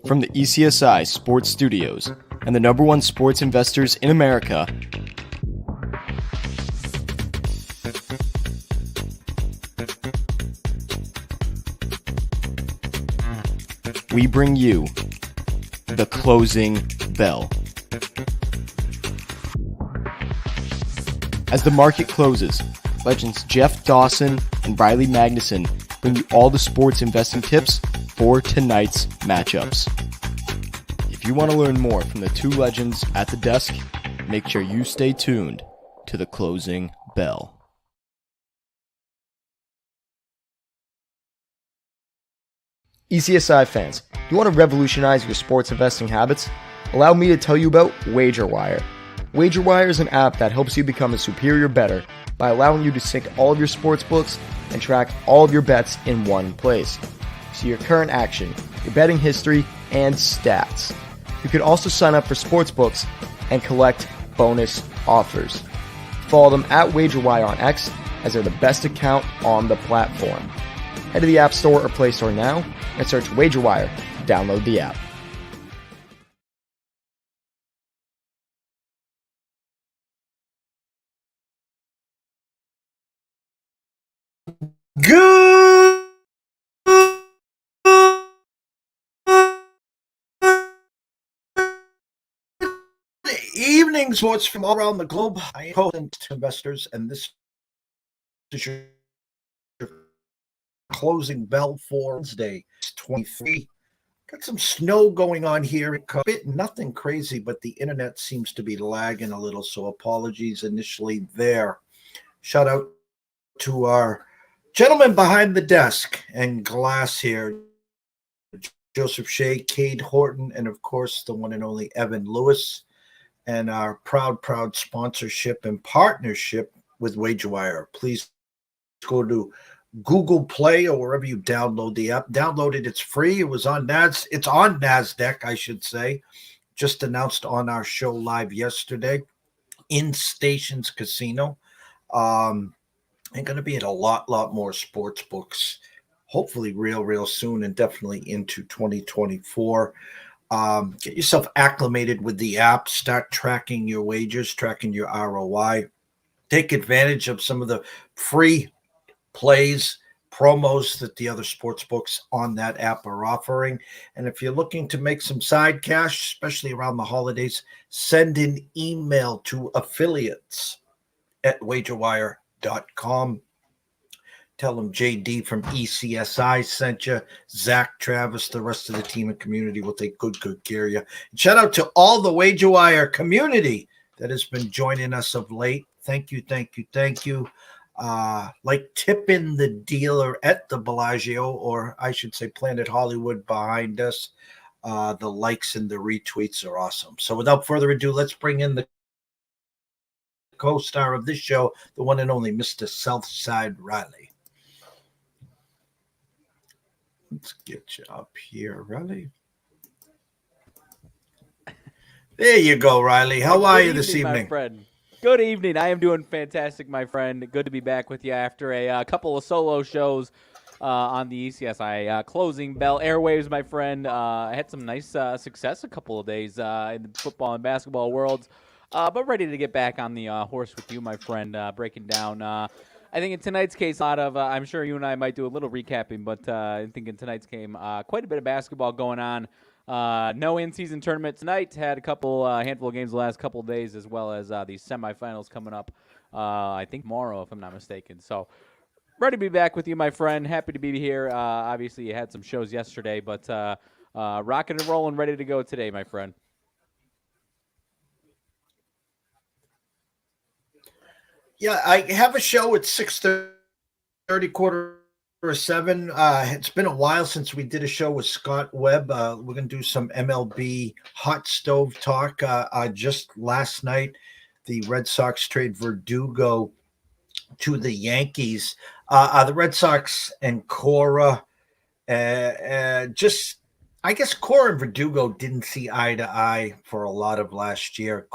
From the ECSI Sports Studios and the #1 sports investors in America, we bring you the closing bell. As the market closes, legends Jeff Dawson and Riley Magnuson bring you all the sports investing tips for tonight's matchups. If you want to learn more from the two legends at the desk, make sure you stay tuned to the closing bell. ECSI fans, you want to revolutionize your sports investing habits? Allow me to tell you about WagerWire. WagerWire is an app that helps you become a superior bettor by allowing you to sync all of your sports books and track all of your bets in one place. See your current action, your betting history, and stats. You can also sign up for sportsbooks and collect bonus offers. Follow them at WagerWire on X, as they're the best account on the platform. Head to the App Store or Play Store now and search WagerWire to download the app. Good evening, sports from all around the globe. I am holding to investors, and this is your closing bell for Wednesday, 23. Got some snow going on here. Nothing crazy, but the internet seems to be lagging a little, so apologies initially there. Shout out to our gentleman behind the desk and glass here, Joseph Shea, Cade Horton, and of course the one and only Evan Lewis, and our proud sponsorship and partnership with WagerWire. Please go to Google Play or wherever you download the app. Download it; it's free. It's on NASDAQ, I should say. Just announced on our show live yesterday in Stations Casino. And going to be at a lot more sports books, hopefully real soon, and definitely into 2024. Get yourself acclimated with the app. Start tracking your wagers, tracking your ROI. Take advantage of some of the free plays, promos that the other sports books on that app are offering. And if you're looking to make some side cash, especially around the holidays, send an email to affiliates at wagerwire.com. Tell them JD from ECSI sent you. Zach, Travis, the rest of the team and community will take good care of you. And shout out to all the WagerWire community that has been joining us of late. Thank you. Like tipping the dealer at the Bellagio, or I should say Planet Hollywood behind us. The likes and the retweets are awesome. So without further ado, let's bring in the co-star of this show, the one and only Mr. Southside Riley. Let's get you up here, Riley. There you go, Riley. How are you this evening? My friend. Good evening. I am doing fantastic, my friend. Good to be back with you after a couple of solo shows on the ECSI closing bell airwaves, my friend. I had some nice success a couple of days in the football and basketball worlds. But ready to get back on the horse with you, my friend, breaking down. I think in tonight's case, a lot of, I'm sure you and I might do a little recapping, but I think in tonight's game, quite a bit of basketball going on. No in-season tournament tonight. Had a handful of games the last couple of days, as well as these semifinals coming up, I think tomorrow, if I'm not mistaken. So ready to be back with you, my friend. Happy to be here. Obviously, you had some shows yesterday, but rocking and rolling, ready to go today, my friend. Yeah, I have a show at 6:30, quarter or 7. It's been a while since we did a show with Scott Webb. We're going to do some MLB hot stove talk. Just last night, the Red Sox trade Verdugo to the Yankees. The Red Sox and Cora I guess Cora and Verdugo didn't see eye to eye for a lot of last year.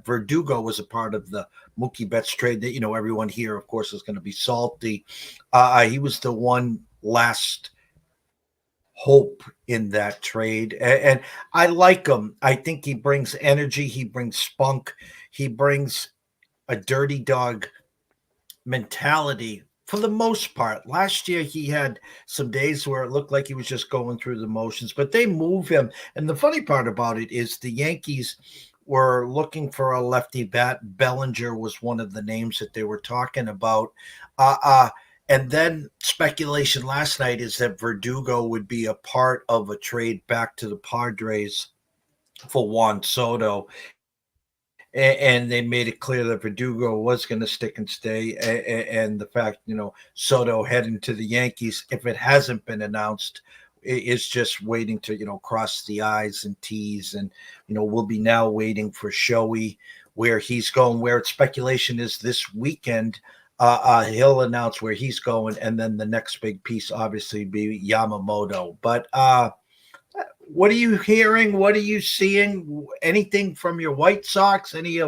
Verdugo was a part of the Mookie Betts trade that, everyone here, of course, is going to be salty. He was the one last hope in that trade. And I like him. I think he brings energy, he brings spunk, he brings a dirty dog mentality for the most part. Last year, he had some days where it looked like he was just going through the motions, but they move him. And the funny part about it is the Yankees were looking for a lefty bat. Bellinger was one of the names that they were talking about. And then speculation last night is that Verdugo would be a part of a trade back to the Padres for Juan Soto. And they made it clear that Verdugo was going to stick and stay. And the fact, Soto heading to the Yankees, if it hasn't been announced, is just waiting to, cross the I's and T's. And, we'll be now waiting for Shohei, where he's going, where speculation is this weekend. He'll announce where he's going. And then the next big piece, obviously, be Yamamoto. But, what are you hearing? What are you seeing? Anything from your White Sox? Any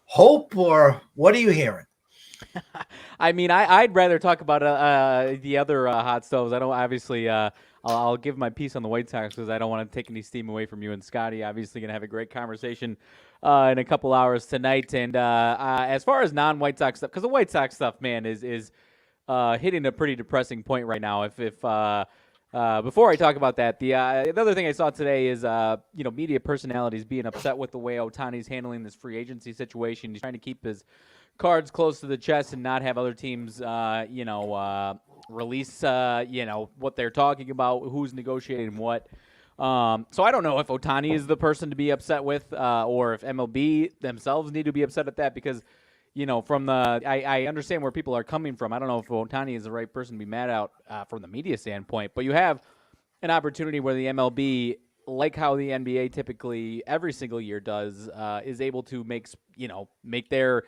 hope, or what are you hearing? I mean, I'd rather talk about the other hot stoves. I don't obviously. I'll give my piece on the White Sox because I don't want to take any steam away from you and Scotty. Obviously, gonna have a great conversation in a couple hours tonight. And as far as non-White Sox stuff, because the White Sox stuff, man, is hitting a pretty depressing point right now. If before I talk about that, the other thing I saw today is media personalities being upset with the way Ohtani's handling this free agency situation. He's trying to keep his cards close to the chest and not have other teams, release, what they're talking about, who's negotiating what. So I don't know if Ohtani is the person to be upset with, or if MLB themselves need to be upset at that because, from I understand where people are coming from. I don't know if Ohtani is the right person to be mad at from the media standpoint, but you have an opportunity where the MLB, like how the NBA typically every single year does, is able to make their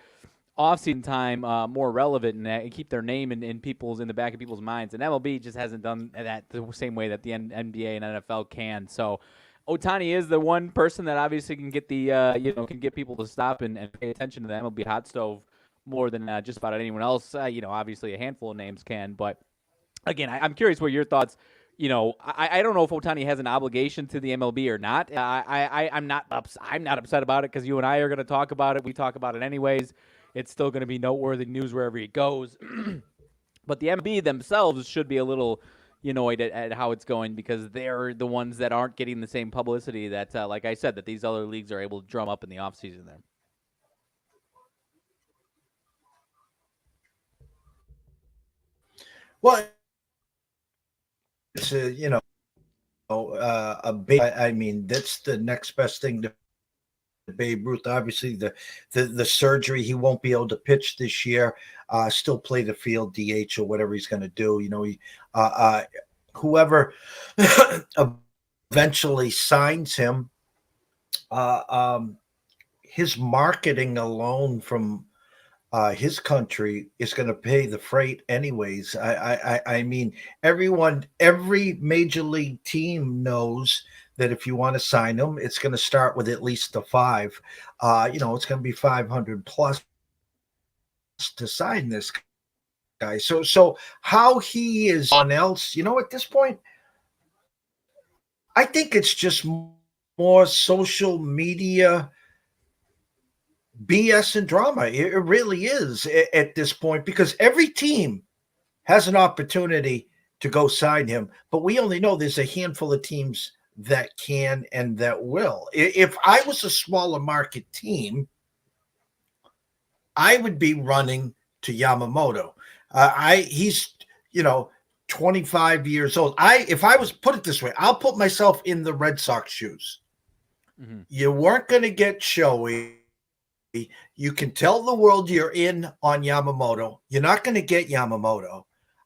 offseason time more relevant and keep their name in the back of people's minds. And MLB just hasn't done that the same way that the NBA and NFL can. So Ohtani is the one person that obviously can get can get people to stop and pay attention to the MLB hot stove more than just about anyone else. Obviously a handful of names can, but again, I'm curious what your thoughts. I don't know if Ohtani has an obligation to the MLB or not. I'm not upset about it because you and I are going to talk about it. We talk about it anyways. It's still going to be noteworthy news wherever he goes. But the MLB themselves should be a little annoyed at how it's going because they're the ones that aren't getting the same publicity that, like I said, that these other leagues are able to drum up in the offseason there. Well, it's I mean, that's the next best thing to Babe Ruth. Obviously, the surgery, he won't be able to pitch this year. Still play the field, DH or whatever he's going to do. Whoever eventually signs him, his marketing alone from his country is going to pay the freight anyways. I mean, every major league team knows that if you want to sign him, it's going to start with at least a 5. It's going to be 500 plus to sign this guy. So how he is on else, at this point, I think it's just more social media BS and drama. It really is at this point because every team has an opportunity to go sign him, but we only know there's a handful of teams that can and that will. If I was a smaller market team, I would be running to Yamamoto. He's 25 years old. If I was, put it this way, I'll put myself in the Red Sox shoes. Mm-hmm. You weren't going to get Shohei. You can tell the world you're in on Yamamoto. You're not going to get Yamamoto.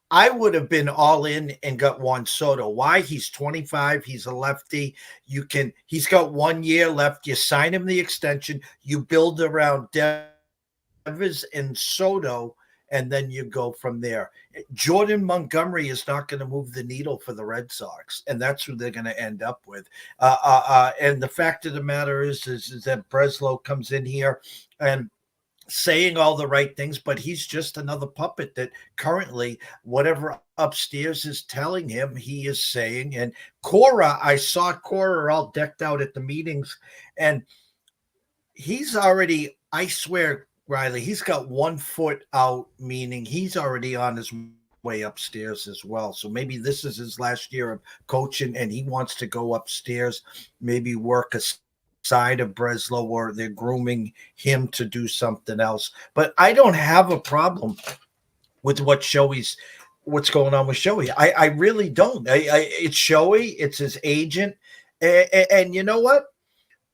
I would have been all in and got Juan Soto. Why? He's 25. He's a lefty. He's got 1 year left. You sign him the extension. You build around Devers and Soto, and then you go from there. Jordan Montgomery is not going to move the needle for the Red Sox, and that's who they're going to end up with. And the fact of the matter is that Breslow comes in here, and saying all the right things, but he's just another puppet that currently whatever upstairs is telling him he is saying. And Cora, I saw Cora all decked out at the meetings, and he's already, I swear, Riley, he's got 1 foot out, meaning he's already on his way upstairs as well. So maybe this is his last year of coaching and he wants to go upstairs, maybe work a side of Breslow, or they're grooming him to do something else. But I don't have a problem with what's going on with Shohei. I really don't. It's Shohei, it's his agent. And you know what?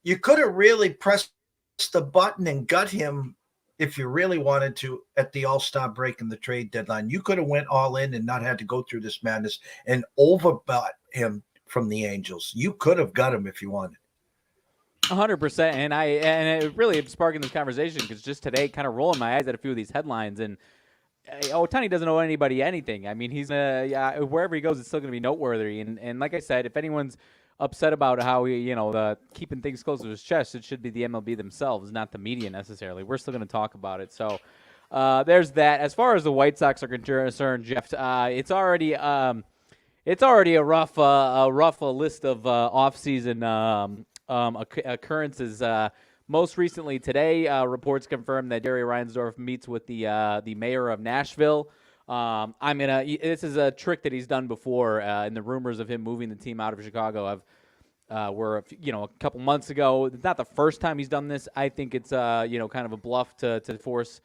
You could have really pressed the button and got him if you really wanted to at the All-Star break and the trade deadline. You could have went all in and not had to go through this madness and overbought him from the Angels. You could have got him if you wanted. 100%, and it really sparking this conversation because just today, kind of rolling my eyes at a few of these headlines, and Ohtani doesn't owe anybody anything. I mean, he's wherever he goes, it's still going to be noteworthy. And like I said, if anyone's upset about how he, keeping things close to his chest, it should be the MLB themselves, not the media necessarily. We're still going to talk about it. So there's that. As far as the White Sox are concerned, Jeff, it's already a rough list of offseason occurrences. Most recently today, reports confirm that Jerry Reinsdorf meets with the mayor of Nashville. This is a trick that he's done before, and the rumors of him moving the team out of Chicago were a couple months ago. It's not the first time he's done this. I think it's kind of a bluff to force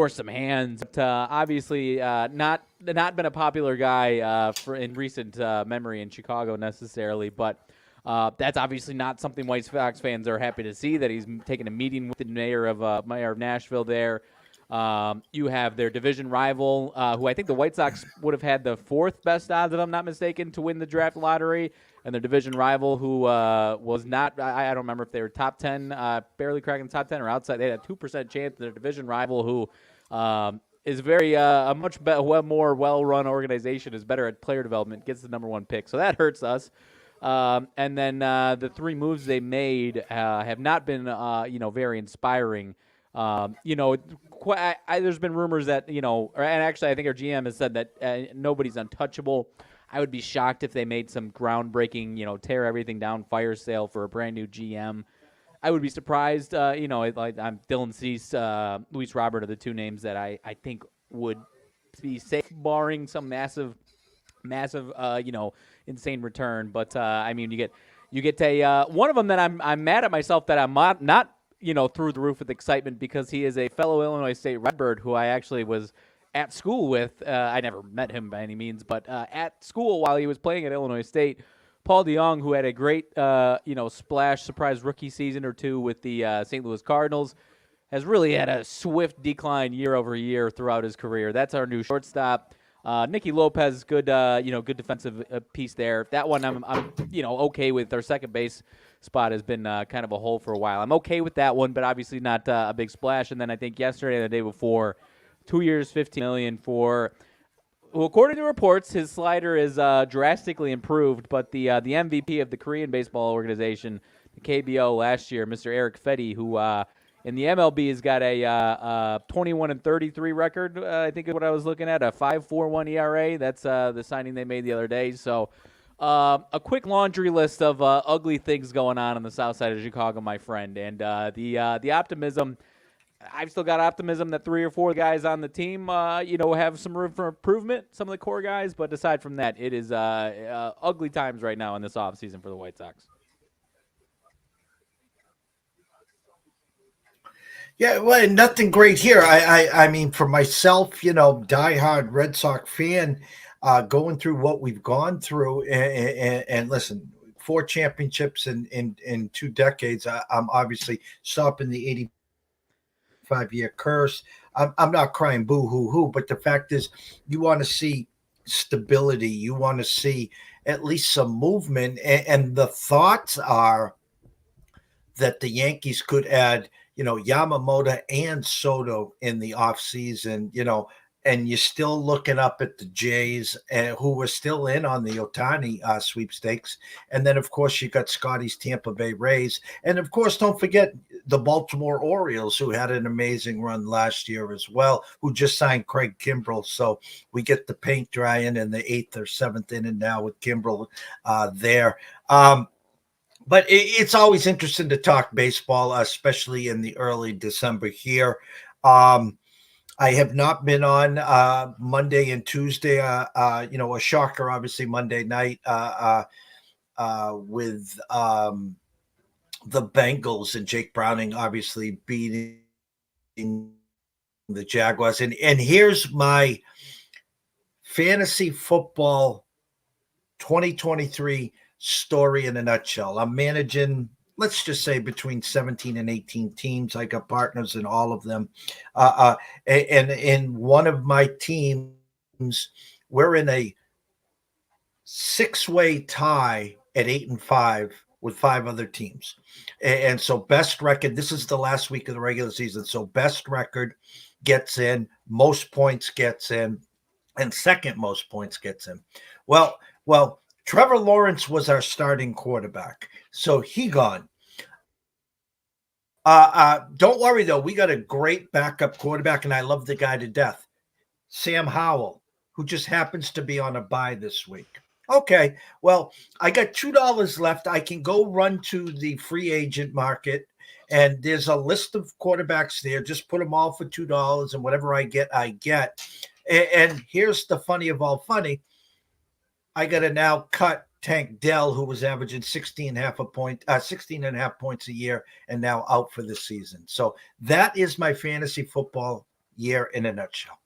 some hands. But, obviously, not been a popular guy in recent memory in Chicago necessarily, but. That's obviously not something White Sox fans are happy to see, that he's taking a meeting with the mayor of Nashville there. You have their division rival, who I think the White Sox would have had the fourth best odds, if I'm not mistaken, to win the draft lottery, and their division rival, who was not, I don't remember if they were top 10, barely cracking the top 10 or outside. They had a 2% chance. Their division rival, who is a much more well-run organization, is better at player development, gets the number one pick. So that hurts us. And then the three moves they made have not been, very inspiring. There's been rumors that, and actually I think our GM has said that nobody's untouchable. I would be shocked if they made some groundbreaking, tear everything down fire sale for a brand new GM. I would be surprised. I'm Dylan Cease, Luis Robert are the two names that I think would be safe, barring some massive, insane return. But you get a one of them that I'm mad at myself that I'm not through the roof with excitement, because he is a fellow Illinois State Redbird who I actually was at school with. I never met him by any means, but at school while he was playing at Illinois State, Paul DeJong, who had a great splash surprise rookie season or two with the St. Louis Cardinals, has really had a swift decline year over year throughout his career. That's our new shortstop. Nicky Lopez, good defensive piece there. That one I'm okay with. Their second base spot has been kind of a hole for a while. I'm okay with that one, but obviously not a big splash. And then I think yesterday and the day before, 2 years, $15 million for. Well, according to reports, his slider is drastically improved. But the MVP of the Korean baseball organization, the KBO last year, Mr. Eric Fetty, who in the MLB has got a 21-33 record, I think is what I was looking at, a 5.41 ERA. That's the signing they made the other day. So a quick laundry list of ugly things going on the south side of Chicago, my friend. And the optimism, I've still got optimism that 3 or 4 guys on the team, have some room for improvement, some of the core guys. But aside from that, it is ugly times right now in this offseason for the White Sox. Yeah, well, nothing great here. I mean, for myself, diehard Red Sox fan, going through what we've gone through, and listen, 4 championships in 2 decades. I'm obviously stopping the 85-year curse. I'm not crying boo hoo hoo, but the fact is, you want to see stability. You want to see at least some movement, and the thoughts are that the Yankees could add Yamamoto and Soto in the offseason, and you're still looking up at the Jays, who were still in on the Otani sweepstakes. And then, of course, you got Scotty's Tampa Bay Rays. And, of course, don't forget the Baltimore Orioles, who had an amazing run last year as well, who just signed Craig Kimbrell. So we get the paint drying in the 8th or 7th inning now with Kimbrell there. But it's always interesting to talk baseball, especially in the early December here. I have not been on Monday and Tuesday. A shocker, obviously, Monday night with the Bengals and Jake Browning obviously beating the Jaguars. And here's my fantasy football 2023 story in a nutshell. I'm managing, let's just say, between 17 and 18 teams. I got partners in all of them. And in one of my teams, we're in a 6-way tie at 8-5 with 5 other teams. And so best record, this is the last week of the regular season. So best record gets in, most points gets in, and second most points gets in. Well, Trevor Lawrence was our starting quarterback, so he gone. Don't worry, though. We got a great backup quarterback, and I love the guy to death. Sam Howell, who just happens to be on a bye this week. Okay, well, I got $2 left. I can go run to the free agent market, and there's a list of quarterbacks there. Just put them all for $2, and whatever I get, I get. And here's the funny of all funny. I got to now cut Tank Dell, who was averaging 16 and a half points a year, and now out for the season. So that is my fantasy football year in a nutshell.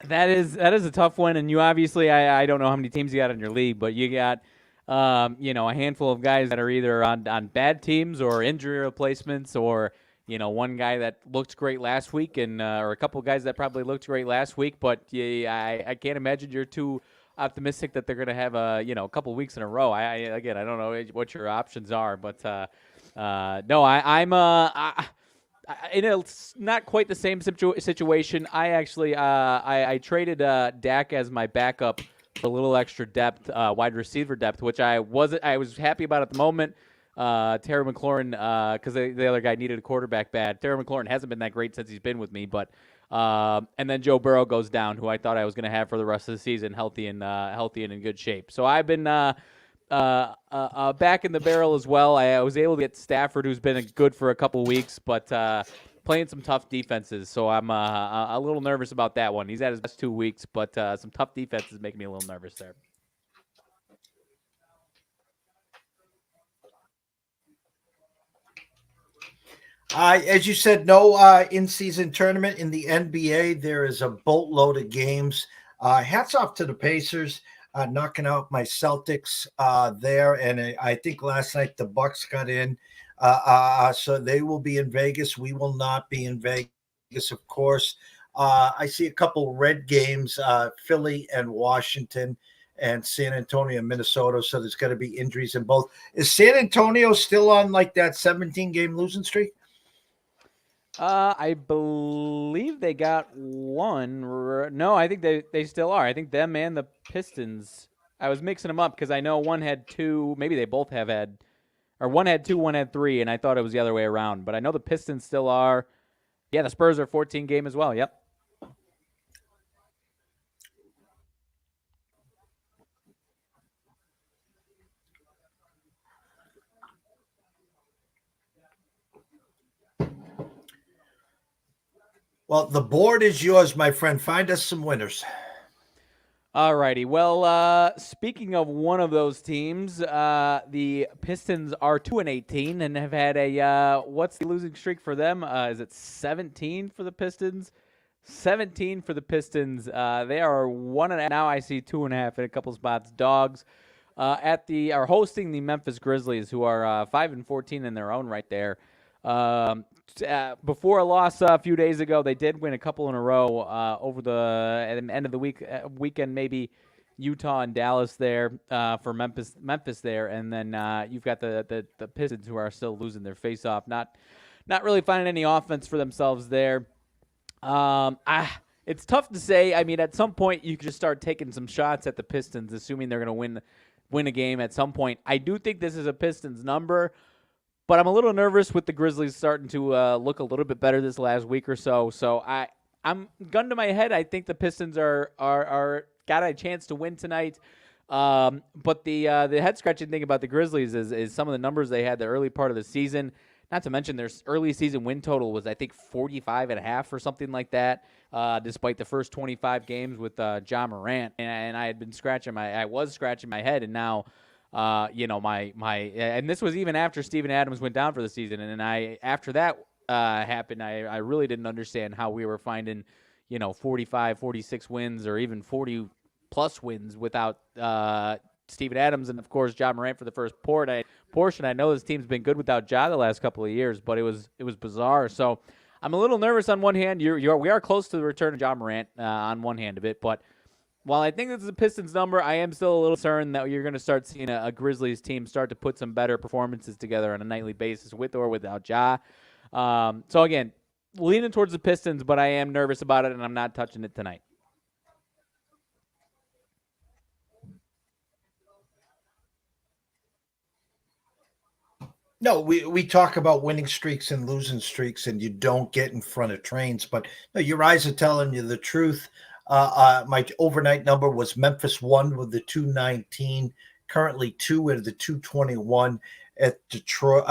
That is a tough one, and you obviously, I don't know how many teams you got in your league, but you got a handful of guys that are either on bad teams or injury replacements, or one guy that looked great last week, and or a couple of guys that probably looked great last week, but I can't imagine you're too optimistic that they're going to have a couple of weeks in a row. I don't know what your options are, but no, I'm it's not quite the same situation. I actually I traded Dak as my backup for a little extra depth, wide receiver depth, which I was happy about at the moment. Terry McLaurin, because the other guy needed a quarterback bad. Terry McLaurin hasn't been that great since he's been with me, but and then Joe Burrow goes down, who I thought I was going to have for the rest of the season, healthy and in good shape. So I've been back in the barrel as well. I was able to get Stafford, who's been good for a couple weeks, but playing some tough defenses. So I'm a little nervous about that one. He's had his best 2 weeks, but some tough defenses make me a little nervous there. As you said, no in-season tournament in the NBA. There is a boatload of games. Hats off to the Pacers, knocking out my Celtics there. And I think last night the Bucks got in. So they will be in Vegas. We will not be in Vegas, of course. I see a couple red games, Philly and Washington, and San Antonio and Minnesota. So there's got to be injuries in both. Is San Antonio still on like that 17-game losing streak? I believe they got one. No, I think they still are. I think them and the Pistons. I was mixing them up because I know one had 2. Maybe they both have had, or one had 2, one had 3, and I thought it was the other way around. But I know the Pistons still are. Yeah, the Spurs are 14-game as well. Yep. Well, the board is yours, my friend. Find us some winners. All righty. Well, speaking of one of those teams, the Pistons are 2-18 and have had a what's the losing streak for them? Is it 17 for the Pistons? 17 for the Pistons. They are 1.5 now. I see 2.5 in a couple spots. Dogs are hosting the Memphis Grizzlies, who are 5-14 in their own right there. Before a loss a few days ago, they did win a couple in a row over the end of the weekend, maybe Utah and Dallas there for Memphis there, and then you've got the Pistons, who are still losing their face off, not really finding any offense for themselves there. It's tough to say. I mean, at some point, you could just start taking some shots at the Pistons, assuming they're going to win a game at some point. I do think this is a Pistons number, but I'm a little nervous with the Grizzlies starting to look a little bit better this last week or so. So I'm gun to my head. I think the Pistons are got a chance to win tonight. But the head scratching thing about the Grizzlies is some of the numbers they had the early part of the season. Not to mention their early season win total was, I think, 45.5 or something like that, despite the first 25 games with Ja Morant. And I was scratching my head, and now, and this was even after Steven Adams went down for the season. And after that happened, I really didn't understand how we were finding, 45, 46 wins or even 40 plus wins without Steven Adams and, of course, Ja Morant for the first portion. I know this team's been good without Ja the last couple of years, but it was bizarre. So I'm a little nervous on one hand. We are close to the return of Ja Morant on one hand of it, but while I think this is a Pistons number, I am still a little concerned that you're going to start seeing a Grizzlies team start to put some better performances together on a nightly basis with or without Ja. So again, leaning towards the Pistons, but I am nervous about it, and I'm not touching it tonight. No, we talk about winning streaks and losing streaks, and you don't get in front of trains. But no, your eyes are telling you the truth. My overnight number was Memphis 1 with the 219, currently 2 with the 221 at Detroit.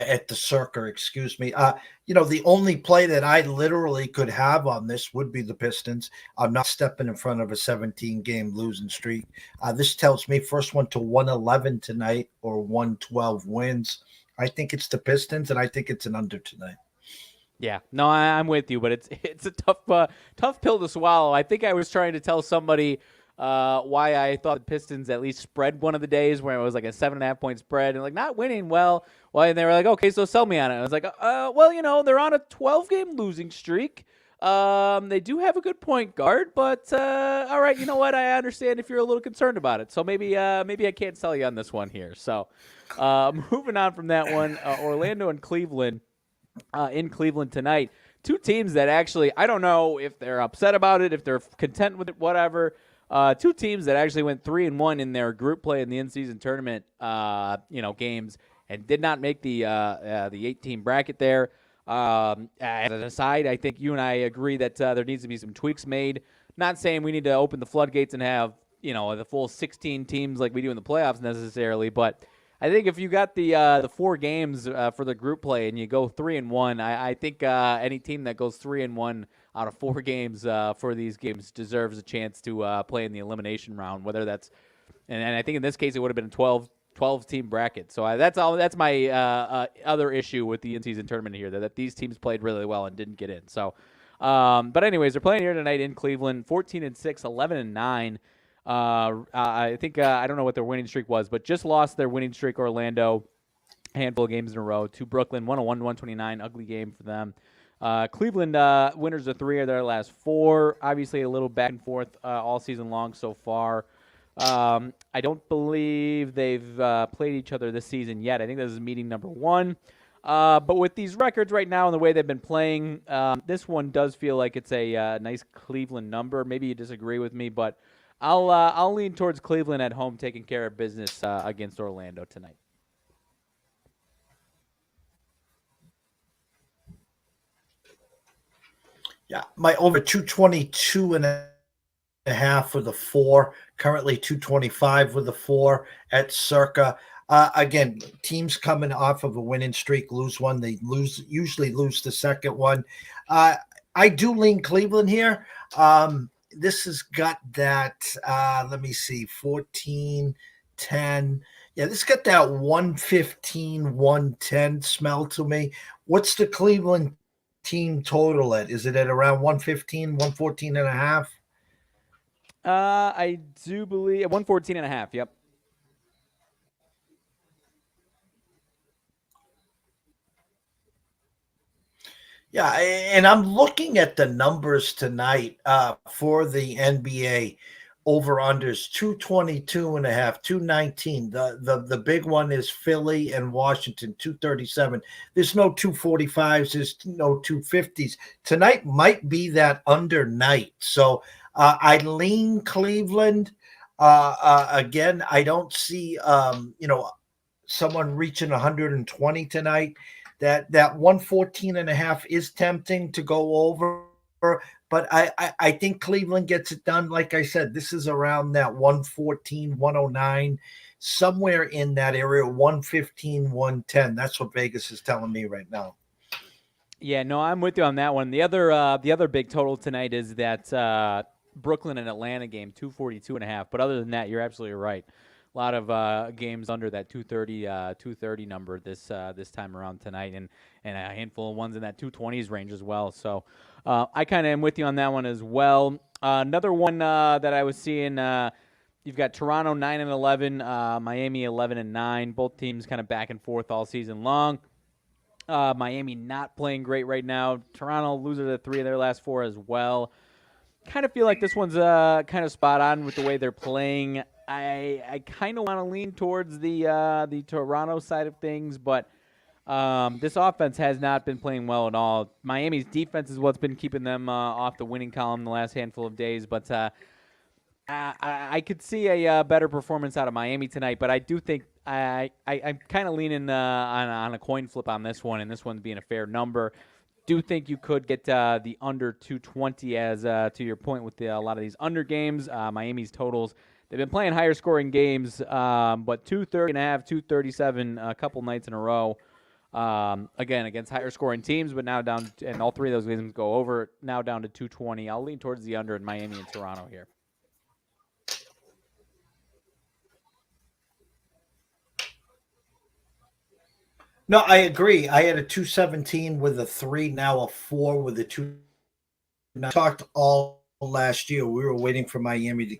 At the Circa, excuse me. The only play that I literally could have on this would be the Pistons. I'm not stepping in front of a 17-game losing streak. This tells me first one to 111 tonight or 112 wins. I think it's the Pistons, and I think it's an under tonight. Yeah, no, I'm with you, but it's a tough pill to swallow. I think I was trying to tell somebody why I thought the Pistons at least spread one of the days where it was like a 7.5 point spread and like not winning well. And they were like, okay, so sell me on it. I was like, well, they're on a 12-game losing streak. They do have a good point guard, but all right, you know what? I understand if you're a little concerned about it. So maybe I can't sell you on this one here. So moving on from that one, Orlando and Cleveland in Cleveland tonight. Two teams that actually, I don't know if they're upset about it, if they're content with it, whatever. Two teams that actually went 3-1 in their group play in the in-season tournament, games, and did not make the 8-team bracket there. As an aside, I think you and I agree that there needs to be some tweaks made. Not saying we need to open the floodgates and have the full 16 teams like we do in the playoffs necessarily, but I think if you got the 4 games for the group play and you go 3-1, I think any team that goes 3-1 out of 4 games for these games deserves a chance to play in the elimination round. Whether that's, and I think in this case it would have been a 12 team bracket. So that's my other issue with the in-season tournament here, that these teams played really well and didn't get in. So, but anyways, they're playing here tonight in Cleveland, 14-6, 11-9. I think I don't know what their winning streak was, but just lost their winning streak. Orlando, a handful of games in a row to Brooklyn, 101-129, ugly game for them. Cleveland winners of 3 of their last 4. Obviously, a little back and forth all season long so far. I don't believe they've played each other this season yet. I think this is meeting number 1. But with these records right now and the way they've been playing, this one does feel like it's a nice Cleveland number. Maybe you disagree with me, but I'll lean towards Cleveland at home taking care of business against Orlando tonight. Yeah, my over 222.5 for the 4. Currently 225 with the 4 at Circa. Again, teams coming off of a winning streak lose one. They usually lose the second one. I do lean Cleveland here. This has got that, let me see, 14, 10. Yeah, this got that 115, 110 smell to me. What's the Cleveland team total at? Is it at around 115, 114 and a half? I do believe 114 and a half. Yep. Yeah, and I'm looking at the numbers tonight for the NBA. over unders 222.5, 219. The big one is Philly and Washington 237. There's no 245s, there's no 250s. Tonight might be that under night. So I lean Cleveland. Again, I don't see someone reaching 120 tonight. That 114.5 is tempting to go over, but I think Cleveland gets it done. Like I said, this is around that 114, 109, somewhere in that area, 115, 110. That's what Vegas is telling me right now. Yeah, no, I'm with you on that one. The other big total tonight is that Brooklyn and Atlanta game, 242.5. But other than that, you're absolutely right. A lot of games under that 230 number this time around tonight, and a handful of ones in that 220s range as well. So I kind of am with you on that one as well. Another one that I was seeing, you've got Toronto 9-11, Miami 11-9. Both teams kind of back and forth all season long. Miami not playing great right now. Toronto loser to 3 of their last 4 as well. Kind of feel like this one's kind of spot on with the way they're playing. I kind of want to lean towards the Toronto side of things, but this offense has not been playing well at all. Miami's defense is what's been keeping them off the winning column the last handful of days, but I could see a better performance out of Miami tonight, but I do think I'm kind of leaning on a coin flip on this one, and this one being a fair number. Do think you could get the under 220 as to your point with a lot of these under games. Miami's totals, they've been playing higher scoring games, but 230.5, 237 a couple nights in a row. Again, against higher scoring teams, but now down, and all 3 of those games go over, now down to 220. I'll lean towards the under in Miami and Toronto here. No, I agree. I had a 217 with a 3, now a 4 with a 2. I talked all last year. We were waiting for Miami to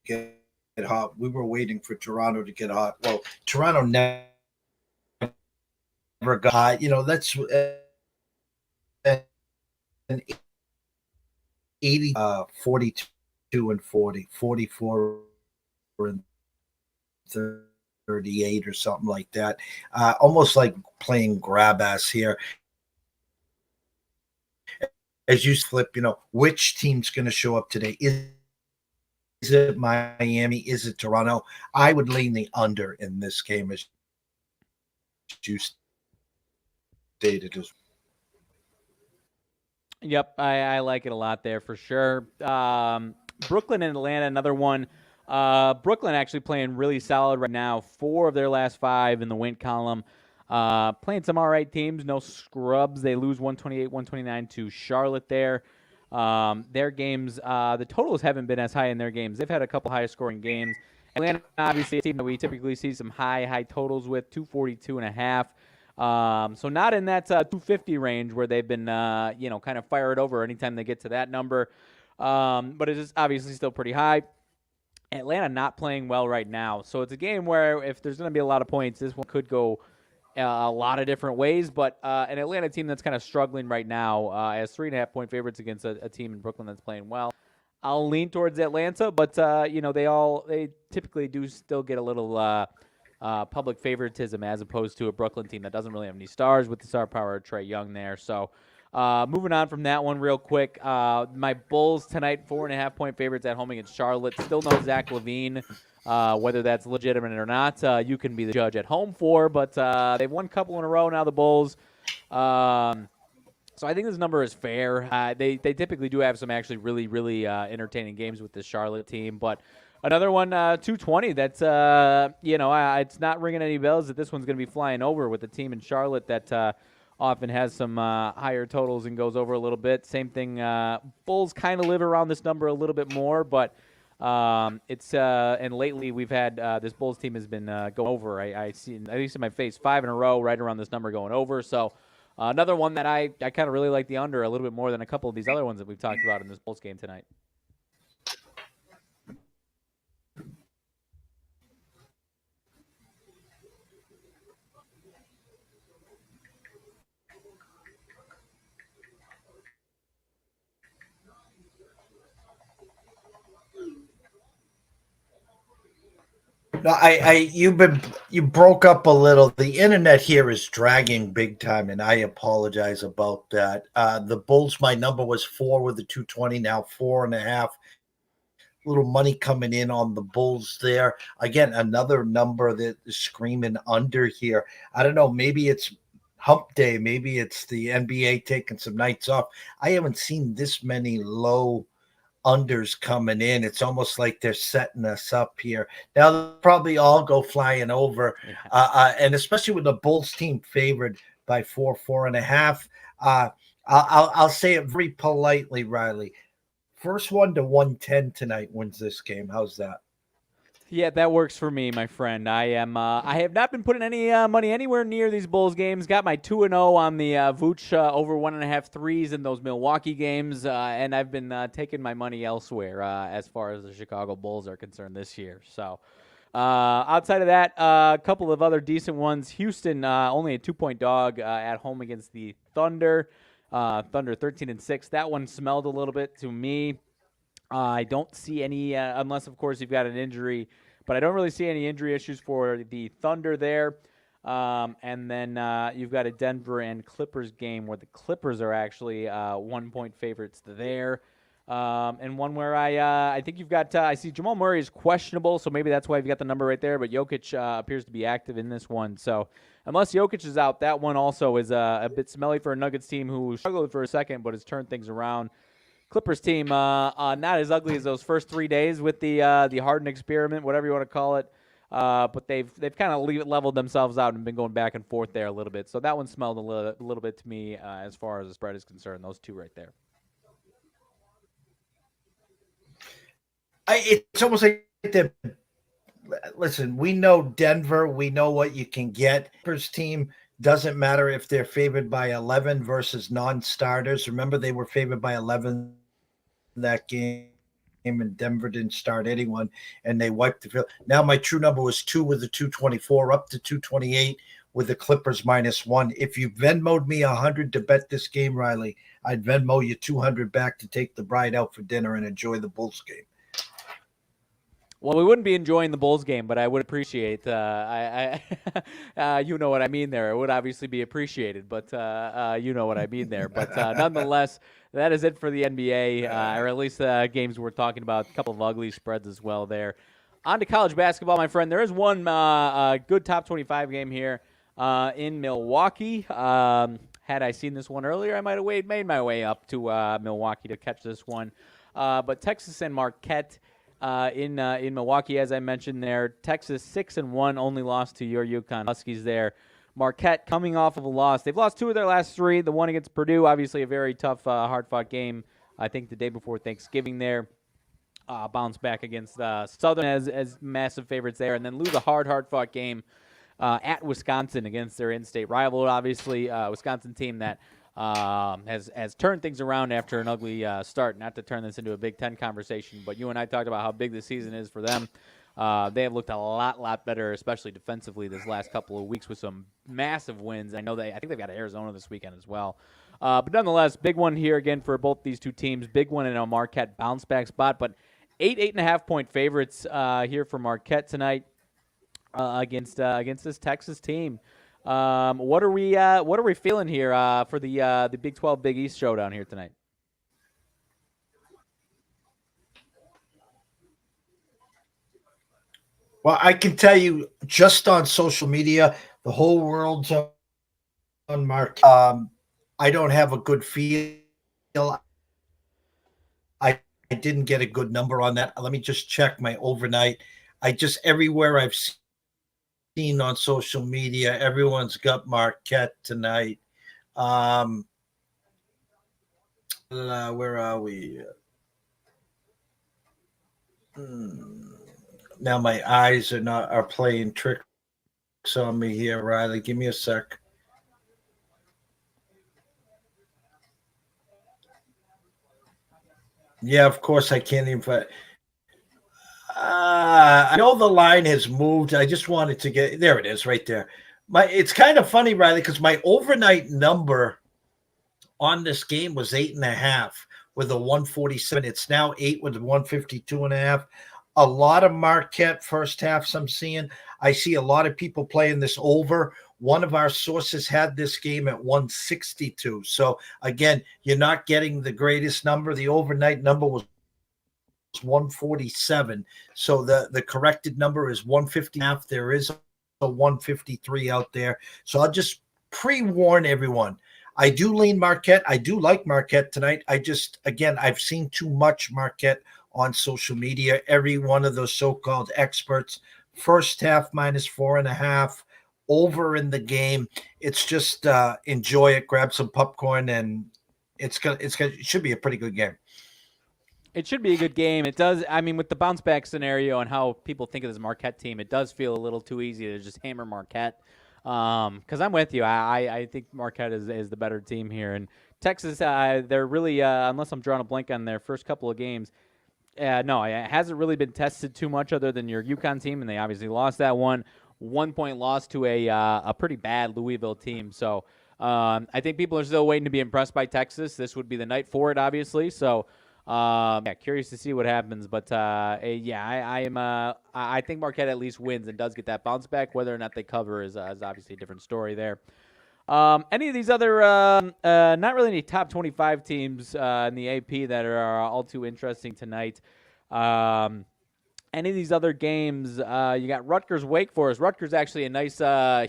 get hot. We were waiting for Toronto to get hot. Well, Toronto never got hot. That's an 80, 42 and 40, 44 and 38 or something like that. Almost like playing grab ass here. As you flip, which team's going to show up today? Is it Miami? Is it Toronto? I would lean the under in this game, as you stated. Yep, I like it a lot there for sure. Brooklyn and Atlanta, another one. Brooklyn actually playing really solid right now. 4 of their last 5 in the win column. Playing some all right teams, no scrubs. They lose 128-129 to Charlotte there. Their games, the totals haven't been as high in their games. They've had a couple high scoring games. Atlanta, obviously, a team that we typically see some high totals with, 242.5. So not in that 250 range where they've been, kind of fire it over anytime they get to that number. But it is obviously still pretty high. Atlanta not playing well right now. So it's a game where if there's going to be a lot of points, this one could go a lot of different ways. But an Atlanta team that's kind of struggling right now as 3.5-point favorites against a team in Brooklyn that's playing well. I'll lean towards Atlanta, but they typically do still get a little public favoritism as opposed to a Brooklyn team that doesn't really have any stars with the star power of Trae Young there. So moving on from that one real quick, my Bulls tonight, 4.5-point favorites at home against Charlotte. Still no Zach LaVine. Whether that's legitimate or not, you can be the judge at home for, but they've won a couple in a row now, the Bulls. So I think this number is fair. They typically do have some actually really, really entertaining games with this Charlotte team, but another one, 220. That's it's not ringing any bells that this one's going to be flying over with the team in Charlotte that often has some higher totals and goes over a little bit. Same thing. Bulls kind of live around this number a little bit more, but it's and lately we've had this Bulls team has been going over. I see, at least in my face, 5 in a row right around this number going over. So another one that I kind of really like the under a little bit more than a couple of these other ones that we've talked about in this Bulls game tonight. No, you broke up a little. The internet here is dragging big time, and I apologize about that. The Bulls, my number was 4 with the 220, now 4.5. Little money coming in on the Bulls there. Again, another number that is screaming under here. I don't know. Maybe it's hump day. Maybe it's the NBA taking some nights off. I haven't seen this many low unders coming in. It's almost like they're setting us up here. Now they'll probably all go flying over, and especially with the Bulls team favored by 4.5. I'll say it very politely, Riley. First one to 110 tonight wins this game. How's that? Yeah, that works for me, my friend. I have not been putting any money anywhere near these Bulls games. Got my 2-0 on the Vooch over 1.5 threes in those Milwaukee games, and I've been taking my money elsewhere as far as the Chicago Bulls are concerned this year. So, outside of that, a couple of other decent ones. Houston only a 2-point dog at home against the Thunder. Thunder 13-6. That one smelled a little bit to me. I don't see any, unless, of course, you've got an injury, but I don't really see any injury issues for the Thunder there. And then you've got a Denver and Clippers game where the Clippers are actually 1-point favorites there. And one where I think you've got, I see Jamal Murray is questionable, so maybe that's why you've got the number right there, but Jokic appears to be active in this one. So unless Jokic is out, that one also is a bit smelly for a Nuggets team who struggled for a second but has turned things around. Clippers team not as ugly as those first 3 days with the Harden experiment, whatever you want to call it. But they've kind of leveled themselves out and been going back and forth there a little bit. So that one smelled a little bit to me as far as the spread is concerned. Those two right there. It's almost like listen, we know Denver. We know what you can get. Clippers team doesn't matter if they're favored by 11 versus non-starters. Remember, they were favored by 11 that game, and Denver didn't start anyone, and they wiped the field. Now my true number was 2 with the 224, up to 228 with the Clippers -1. If you Venmo'd me 100 to bet this game, Riley, I'd Venmo you 200 back to take the bride out for dinner and enjoy the Bulls game. Well, we wouldn't be enjoying the Bulls game, but I would appreciate. You know what I mean there. It would obviously be appreciated, but you know what I mean there. But nonetheless, that is it for the NBA, or at least the games we're talking about. A couple of ugly spreads as well there. On to college basketball, my friend. There is one good top 25 game here in Milwaukee. Had I seen this one earlier, I might have made my way up to Milwaukee to catch this one. But Texas and Marquette. In Milwaukee, as I mentioned there, Texas 6-1, only lost to your UConn Huskies there. Marquette coming off of a loss. They've lost 2 of their last 3. The one against Purdue, obviously a very tough, hard-fought game. I think the day before Thanksgiving there. Bounce back against Southern as massive favorites there, and then lose a hard-fought game at Wisconsin against their in-state rival. Obviously, Wisconsin team that has turned things around after an ugly start. Not to turn this into a Big Ten conversation, but you and I talked about how big the season is for them. They have looked a lot better, especially defensively, this last couple of weeks with some massive wins. I think they've got Arizona this weekend as well. But nonetheless, big one here again for both these two teams. Big one in a Marquette bounce back spot, but 8.5 point favorites here for Marquette tonight against this Texas team. What are we feeling here for the Big 12 Big East showdown here tonight? Well, I can tell you just on social media, the whole world's on Marquette. I don't have a good feel. I didn't get a good number on that. Let me just check my overnight. Everywhere I've seen on social media, everyone's got Marquette tonight. Where are we? Now my eyes are playing tricks on me here, Riley. Give me a sec. Yeah, of course I can't even. I know the line has moved. I just wanted to get there. It is right there. It's kind of funny, Riley, because my overnight number on this game was 8.5 with a 147. It's now 8 with a 152.5. A lot of Marquette first halves I'm seeing. I see a lot of people playing this over. One of our sources had this game at 162. So again, you're not getting the greatest number. The overnight number was 147. So the corrected number is 150. There is a 153 out there. So I'll just pre-warn everyone. I do lean Marquette. I do like Marquette tonight. I've seen too much Marquette on social media. Every one of those so-called experts, first half -4.5, over in the game. It's just enjoy it, grab some popcorn, and it should be a pretty good game. It should be a good game. It does. I mean, with the bounce back scenario and how people think of this Marquette team, it does feel a little too easy to just hammer Marquette. Because I'm with you. I think Marquette is the better team here. And Texas, they're really, unless I'm drawing a blank on their first couple of games, no, it hasn't really been tested too much other than your UConn team, and they obviously lost that one. 1 point loss to a pretty bad Louisville team. So I think people are still waiting to be impressed by Texas. This would be the night for it, obviously. So curious to see what happens. But I think Marquette at least wins and does get that bounce back. Whether or not they cover is obviously a different story there. Any of these other, not really any top 25 teams in the AP that are all too interesting tonight. Any of these other games, you got Rutgers, Wake Forest. Rutgers actually a nice,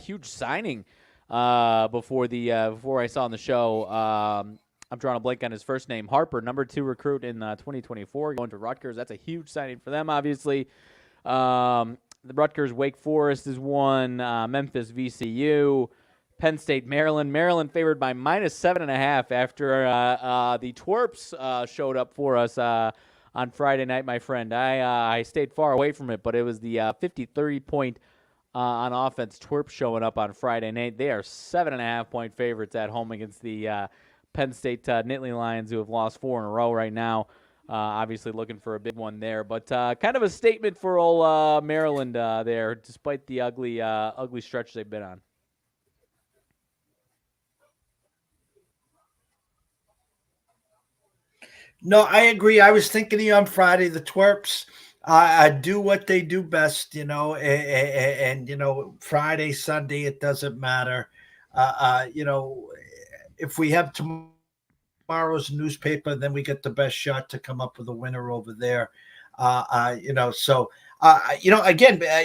huge signing before I saw on the show. I'm drawing a blank on his first name. Harper, number 2 recruit in 2024, going to Rutgers. That's a huge signing for them, obviously. The Rutgers, Wake Forest is one. Memphis, VCU. Penn State, Maryland. Maryland favored by -7.5 after the Twerps showed up for us on Friday night, my friend. I stayed far away from it, but it was the 53 point on offense Twerps showing up on Friday night. They are 7.5 point favorites at home against the Penn State Nittany Lions, who have lost 4 in a row right now. Obviously looking for a big one there. But kind of a statement for old Maryland there, despite the ugly stretch they've been on. No, I agree. I was thinking of you on Friday. The Twerps do what they do best, and Friday, Sunday, it doesn't matter. If we have tomorrow's newspaper, then we get the best shot to come up with a winner over there. Again,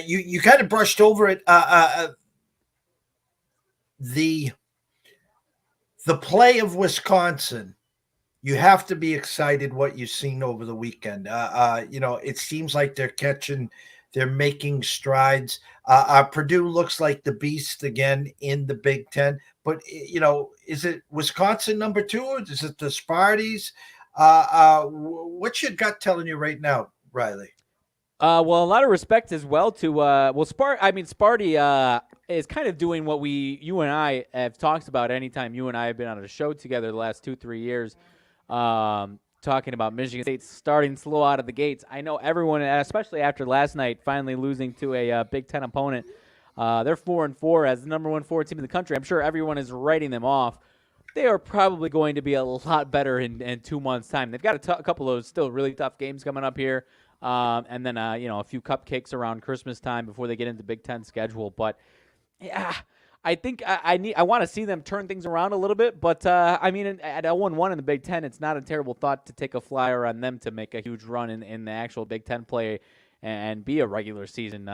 you kind of brushed over it. The play of Wisconsin. You have to be excited what you've seen over the weekend. It seems like they're making strides. Purdue looks like the beast again in the Big Ten. But, is it Wisconsin number 2 or is it the Sparties? What's your gut telling you right now, Riley? Well, a lot of respect as well to Sparty is kind of doing what you and I have talked about anytime you and I have been on a show together the last 2-3 years. Talking about Michigan State starting slow out of the gates. I know everyone, especially after last night, finally losing to a Big Ten opponent. They're 4-4 as the number 1 4 team in the country. I'm sure everyone is writing them off. They are probably going to be a lot better in 2 months' time. They've got a couple of those still really tough games coming up here, and then a few cupcakes around Christmas time before they get into Big Ten schedule. But yeah. I think I want to see them turn things around a little bit, but at 0-1 in the Big Ten, it's not a terrible thought to take a flyer on them to make a huge run in the actual Big Ten play and be a regular season,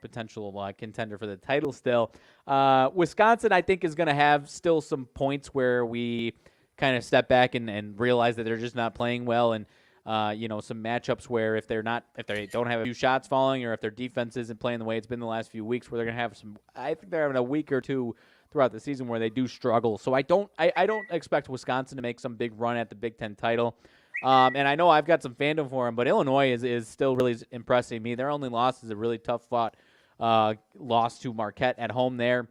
potential contender for the title still. Wisconsin, I think, is going to have still some points where we kind of step back and realize that they're just not playing well, and some matchups where if they don't have a few shots falling, or if their defense isn't playing the way it's been the last few weeks, where they're going to have I think they're having a week or two throughout the season where they do struggle. So I don't expect Wisconsin to make some big run at the Big Ten title. And I know I've got some fandom for them, but Illinois is still really impressing me. Their only loss is a really tough fought loss to Marquette at home there.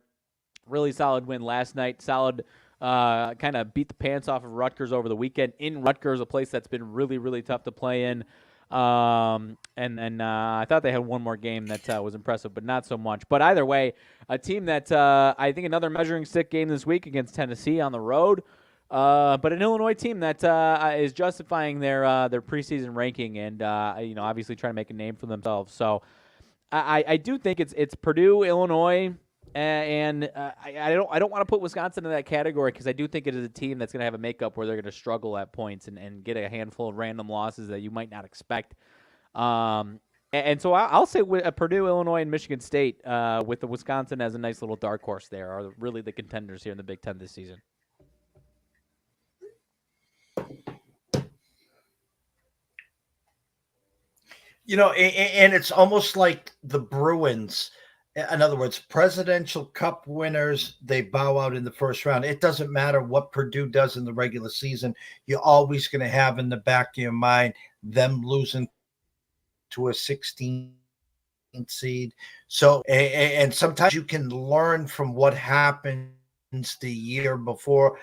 Really solid win last night. Solid kind of beat the pants off of Rutgers over the weekend in Rutgers, a place that's been really, really tough to play in. And I thought they had one more game that was impressive, but not so much. But either way, a team that I think another measuring stick game this week against Tennessee on the road. But an Illinois team that is justifying their preseason ranking and obviously trying to make a name for themselves. So I do think it's Purdue, Illinois, and I don't want to put Wisconsin in that category because I do think it is a team that's going to have a makeup where they're going to struggle at points and get a handful of random losses that you might not expect. And so I'll say Purdue, Illinois, and Michigan State with the Wisconsin as a nice little dark horse there are really the contenders here in the Big Ten this season. And it's almost like the Bruins. In other words, Presidential Cup winners, they bow out in the first round. It doesn't matter what Purdue does in the regular season. You're always going to have in the back of your mind them losing to a 16 seed. So, and sometimes you can learn from what happens the year before.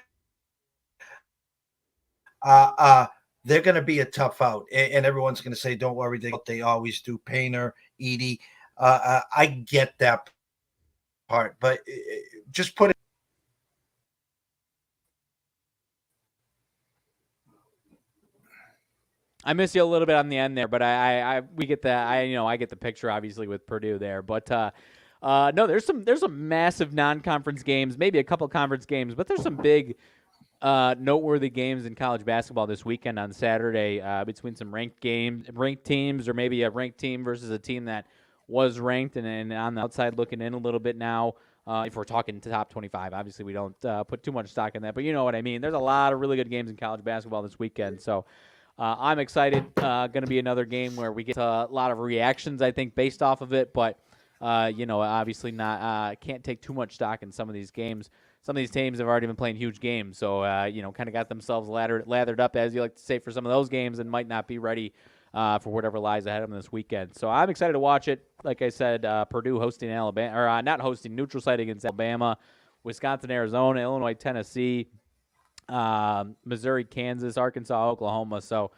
They're going to be a tough out, and everyone's going to say, "Don't worry, they always do." Painter, Edie, I get that part, but just put it. I miss you a little bit on the end there, but we get that. I get the picture obviously with Purdue there, but no, there's some massive non-conference games, maybe a couple conference games, but there's some big. Noteworthy games in college basketball this weekend on Saturday between some ranked teams, or maybe a ranked team versus a team that was ranked and on the outside looking in a little bit now. If we're talking top 25, obviously we don't put too much stock in that, but you know what I mean. There's a lot of really good games in college basketball this weekend, so I'm excited. Going to be another game where we get a lot of reactions, I think, based off of it, but obviously not can't take too much stock in some of these games. Some of these teams have already been playing huge games, so kind of got themselves lathered up, as you like to say, for some of those games, and might not be ready for whatever lies ahead of them this weekend. So I'm excited to watch it. Like I said, Purdue hosting Alabama, or not hosting, neutral site against Alabama, Wisconsin, Arizona, Illinois, Tennessee, Missouri, Kansas, Arkansas, Oklahoma. So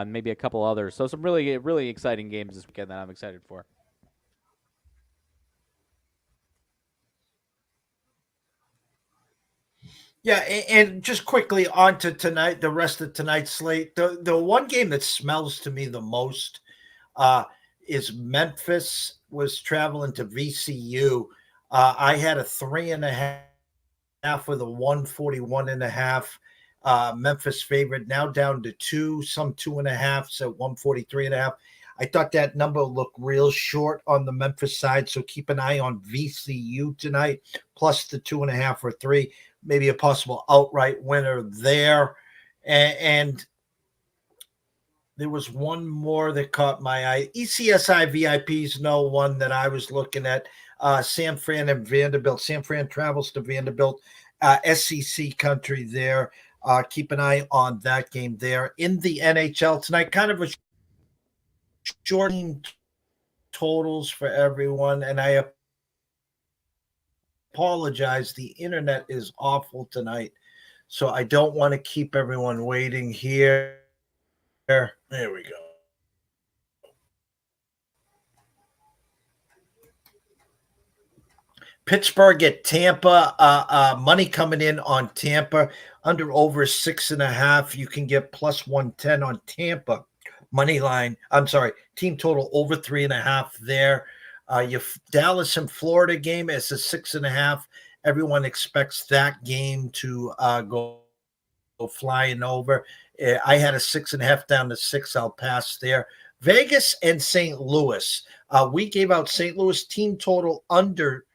maybe a couple others. So some really, really exciting games this weekend that I'm excited for. Yeah, and just quickly on to tonight, the rest of tonight's slate. The one game that smells to me the most is Memphis was traveling to VCU. I had a 3.5 with a 141.5. Memphis favorite, now down to 2, some 2.5, so 143.5. I thought that number looked real short on the Memphis side, so keep an eye on VCU tonight, plus the 2.5 or 3. Maybe a possible outright winner there. And there was one more that caught my eye. ECSI VIPs know one that I was looking at. San Fran and Vanderbilt. San Fran travels to Vanderbilt, SEC country there. Keep an eye on that game there. In the NHL tonight, kind of a short totals for everyone, and I apologize. The internet is awful tonight, so I don't want to keep everyone waiting here. There we go. Pittsburgh at Tampa. Money coming in on Tampa under over 6.5. You can get plus 110 on Tampa money line. I'm sorry, team total over 3.5 there. Your Dallas and Florida game is a 6.5. Everyone expects that game to go flying over. I had a 6.5 down to 6. I'll pass there. Vegas and St. Louis. We gave out St. Louis team total under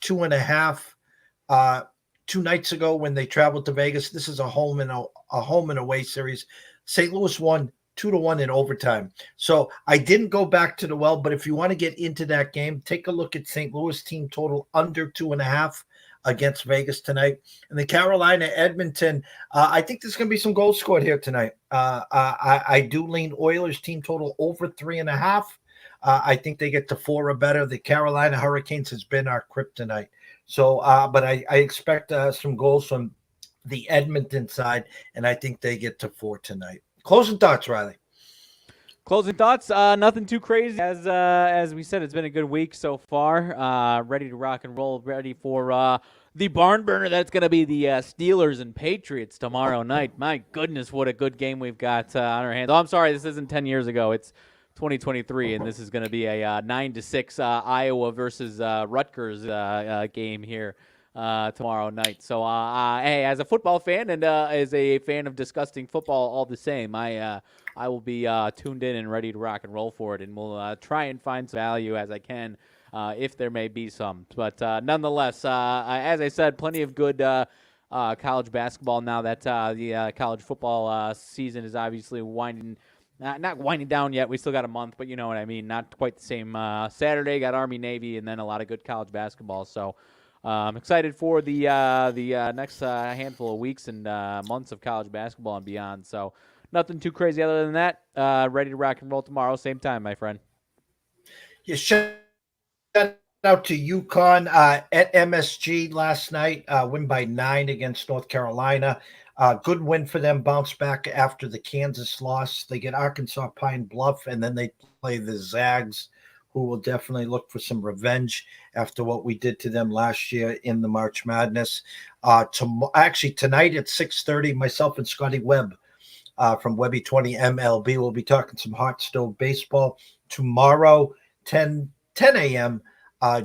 2.5 2 nights ago when they traveled to Vegas. This is a home and away series. St. Louis won 2-1 in overtime. So I didn't go back to the well, but if you want to get into that game, take a look at St. Louis team total under 2.5 against Vegas tonight. And the Carolina Edmonton, I think there's going to be some goals scored here tonight. I do lean Oilers team total over 3.5. I think they get to 4 or better. The Carolina Hurricanes has been our kryptonite. So, but I expect some goals from the Edmonton side, and I think they get to 4 tonight. Closing thoughts, Riley. Closing thoughts, nothing too crazy. As we said, it's been a good week so far. Ready to rock and roll, ready for The barn burner that's going to be the Steelers and Patriots tomorrow night. My goodness, what a good game we've got on our hands. Oh, I'm sorry, this isn't 10 years ago. It's 2023, and this is going to be a 9-6 Iowa versus Rutgers game here tomorrow night. So, hey, as a football fan and as a fan of disgusting football, all the same, I will be tuned in and ready to rock and roll for it, and we'll try and find some value as I can. If there may be some. But nonetheless, as I said, plenty of good college basketball now that the college football season is obviously not winding down yet. We still got a month, but you know what I mean. Not quite the same. Saturday got Army Navy, and then a lot of good college basketball. So I'm excited for the next handful of weeks and months of college basketball and beyond. So nothing too crazy other than that. Ready to rock and roll tomorrow, same time, my friend. You shout out to UConn at MSG last night, win by 9 against North Carolina. Good win for them, bounce back after the Kansas loss. They get Arkansas Pine Bluff, and then they play the Zags, who will definitely look for some revenge after what we did to them last year in the March Madness. Actually, tonight at 6:30, myself and Scotty Webb from Webby 20 MLB will be talking some hot stove baseball. Tomorrow, 10 a.m.,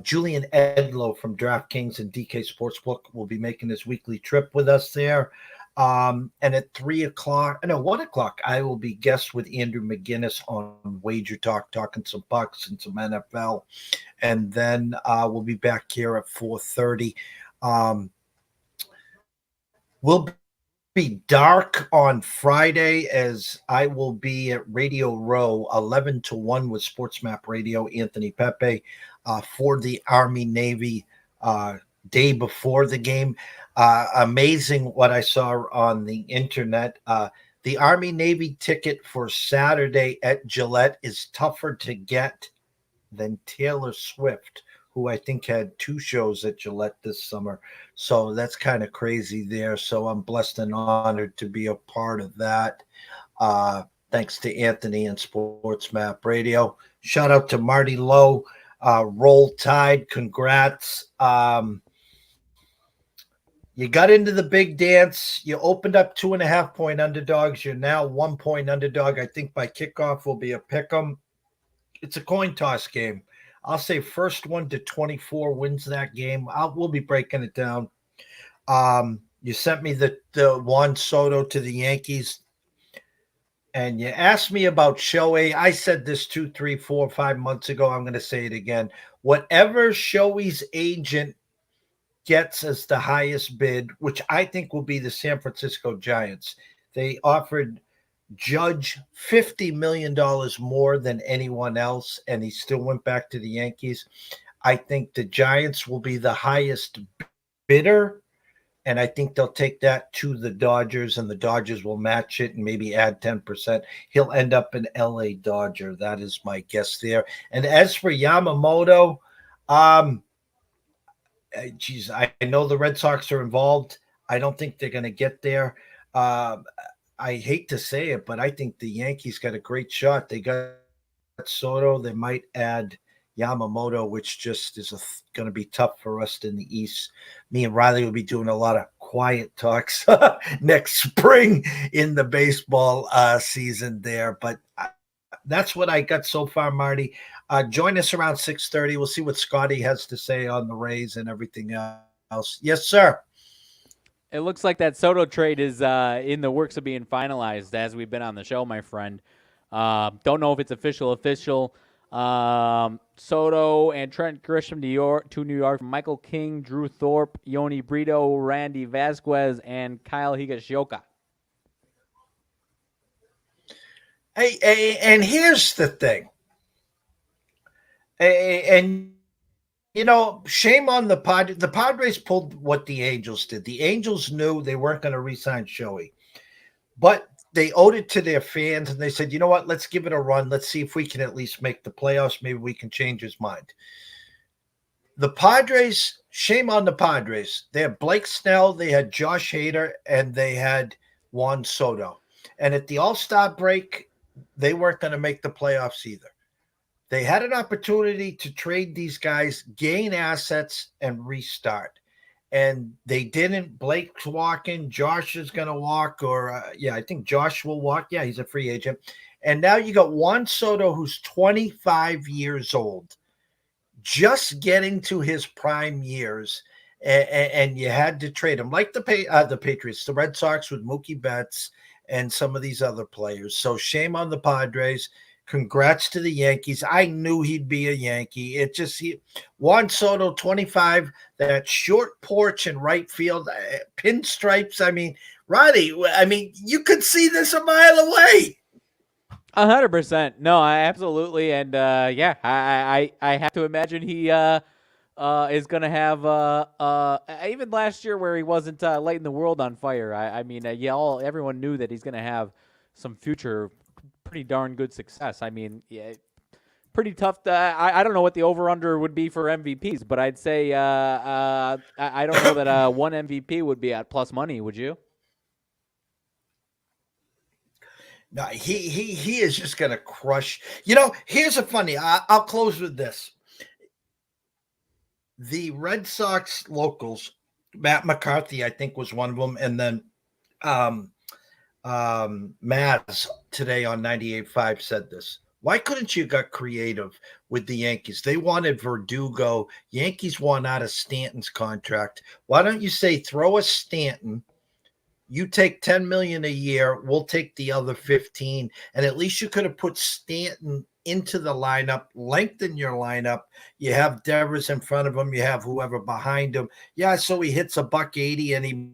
Julian Edlow from DraftKings and DK Sportsbook will be making his weekly trip with us there. And at 1 o'clock, I will be guest with Andrew McGinnis on Wager Talk, talking some Bucks and some NFL. And then we'll be back here at 4:30. We'll be dark on Friday as I will be at Radio Row 11 to 1 with SportsMap Radio, Anthony Pepe, for the Army Navy day before the game. Amazing what I saw on the internet. The Army Navy ticket for Saturday at Gillette is tougher to get than Taylor Swift, who I think had 2 shows at Gillette this summer. So that's kind of crazy there. So I'm blessed and honored to be a part of that. Thanks to Anthony and SportsMap Radio. Shout out to Marty Lowe. Roll Tide. Congrats. You got into the big dance. You opened up 2.5-point underdogs. You're now 1-point underdog. I think by kickoff will be a pick 'em. It's a coin toss game. I'll say first 1 to 24 wins that game. We'll be breaking it down. You sent me the Juan Soto to the Yankees, and you asked me about Shohei. I said this 2, 3, 4, 5 months ago. I'm going to say it again. Whatever Shohei's agent gets as the highest bid, which I think will be the San Francisco Giants. They offered Judge $50 million more than anyone else, and he still went back to the Yankees. I think the Giants will be the highest bidder, and I think they'll take that to the Dodgers, and the Dodgers will match it and maybe add 10%. He'll end up an LA Dodger. That is my guess there. And as for Yamamoto, I know the Red Sox are involved. I don't think they're going to get there. I hate to say it, but I think the Yankees got a great shot. They got Soto. They might add Yamamoto, which just is going to be tough for us in the East. Me and Riley will be doing a lot of quiet talks next spring in the baseball season there. But that's what I got so far, Marty. Join us around 6:30. We'll see what Scotty has to say on the Rays and everything else. Yes, sir. It looks like that Soto trade is in the works of being finalized as we've been on the show, my friend. Don't know if it's official. Soto and Trent Grisham to New York. Michael King, Drew Thorpe, Yoni Brito, Randy Vasquez, and Kyle Higashioka. Hey, and here's the thing. And you know, shame on the Padres. The Padres pulled what the Angels did. The Angels knew they weren't going to re-sign Shohei, but they owed it to their fans, and they said, you know what, let's give it a run. Let's see if we can at least make the playoffs. Maybe we can change his mind. The Padres, shame on the Padres. They had Blake Snell, they had Josh Hader, and they had Juan Soto. And at the All-Star break, they weren't going to make the playoffs either. They had an opportunity to trade these guys, gain assets, and restart. and they didn't. Blake's walking. Josh is going to walk, or I think Josh will walk. Yeah, he's a free agent. And now you got Juan Soto, who's 25 years old, just getting to his prime years, and you had to trade him like the Patriots, the Red Sox with Mookie Betts and some of these other players. So shame on the Padres. Congrats to the Yankees. I knew he'd be a Yankee. Juan Soto, 25, that short porch in right field, pinstripes. I mean, Roddy, you could see this a mile away. 100%. No, I absolutely. And I have to imagine he is going to have even last year where he wasn't lighting the world on fire. Everyone knew that he's going to have some future pretty darn good success. I mean, pretty tough. I don't know what the over-under would be for MVPs, but I'd say I don't know that one MVP would be at plus money. Would you? No, he is just going to crush. Here's a funny. I'll close with this. The Red Sox locals, Matt McCarthy, I think, was one of them, and then Maz today on 98.5 said this. Why couldn't you get creative with the Yankees? They wanted Verdugo. Yankees want out of Stanton's contract. Why don't you say throw a Stanton? You take $10 million a year. We'll take the other 15, and at least you could have put Stanton into the lineup, lengthen your lineup. You have Devers in front of him. You have whoever behind him. Yeah, so he hits $180 and he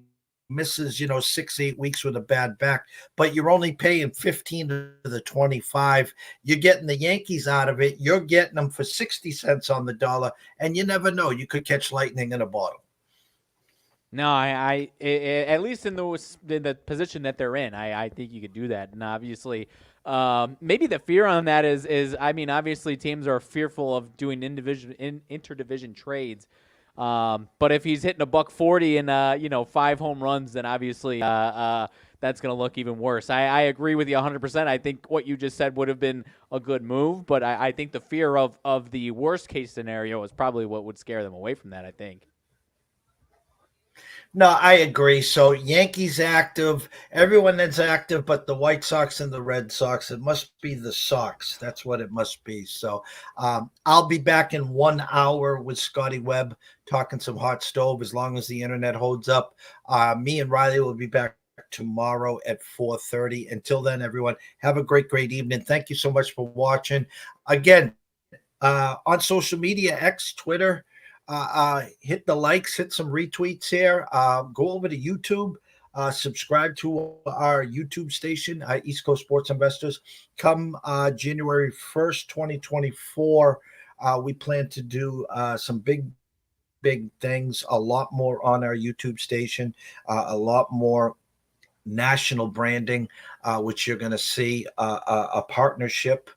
misses 6-8 weeks with a bad back, but you're only paying 15 to the 25. You're getting the Yankees out of it. You're getting them for 60 cents on the dollar, and you never know. You could catch lightning in a bottle. No, I at least in the position that they're in, I think you could do that. And obviously, maybe the fear on that is obviously teams are fearful of doing interdivision trades. But if he's hitting $140 and 5 home runs, then obviously that's going to look even worse. I agree with you 100%. I think what you just said would have been a good move, but I think the fear of the worst case scenario is probably what would scare them away from that, I think. No, I agree. So Yankees active, everyone that's active, but the White Sox and the Red Sox. It must be the Sox. That's what it must be. So I'll be back in 1 hour with Scotty Webb talking some hot stove as long as the internet holds up. Me and Riley will be back tomorrow at 4:30. Until then, everyone, have a great evening. Thank you so much for watching. Again, on social media, X, Twitter, hit the likes, hit some retweets here. Go over to YouTube, subscribe to our YouTube station, East Coast Sports Investors. Come January 1st, 2024, we plan to do some big things, a lot more on our YouTube station, a lot more national branding, which you're going to see a partnership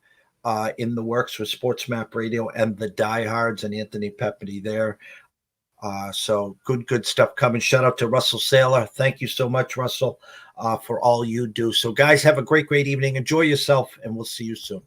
in the works with Sports Map Radio and the Diehards and Anthony Pepity there. So good stuff coming. Shout out to Russell Saylor. Thank you so much, Russell, for all you do. So guys, have a great evening. Enjoy yourself, and we'll see you soon.